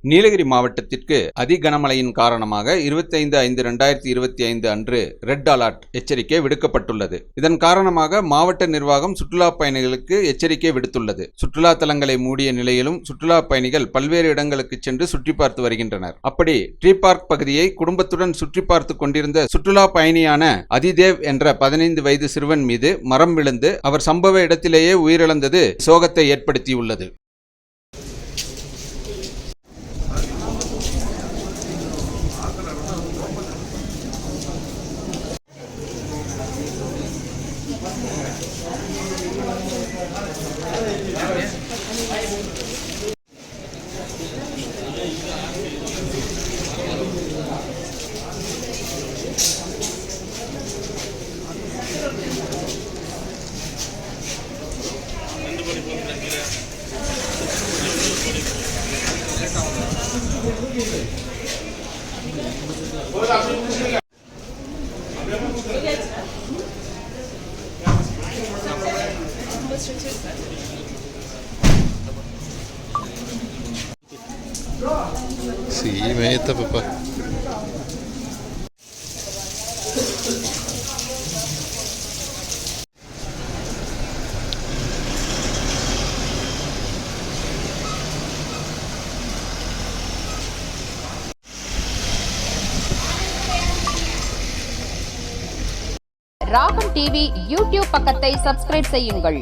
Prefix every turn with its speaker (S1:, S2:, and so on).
S1: நீலகிரி மாவட்டத்திற்கு அதிகனமழையின் காரணமாக 25/5/2025 அன்று ரெட் அலர்ட் எச்சரிக்கை விடுக்கப்பட்டுள்ளது. இதன் காரணமாக மாவட்ட நிர்வாகம் சுற்றுலா பயணிகளுக்கு எச்சரிக்கை விடுத்துள்ளது. சுற்றுலா தலங்களை மூடிய நிலையிலும் சுற்றுலா பயணிகள் பல்வேறு இடங்களுக்கு சென்று சுற்றி பார்த்து வருகின்றனர். அப்படி ட்ரீ பார்க் பகுதியை குடும்பத்துடன் சுற்றி பார்த்து கொண்டிருந்த சுற்றுலா பயணியான அதிதேவ் என்ற 15 வயது சிறுவன் மீது மரம் விழுந்து அவர் சம்பவ இடத்திலேயே உயிரிழந்தது சோகத்தை ஏற்படுத்தியுள்ளது.
S2: Sí, meta, papá.
S3: ராகம் டிவி யூடியூப் பக்கத்தை சப்ஸ்கிரைப் செய்யுங்கள்.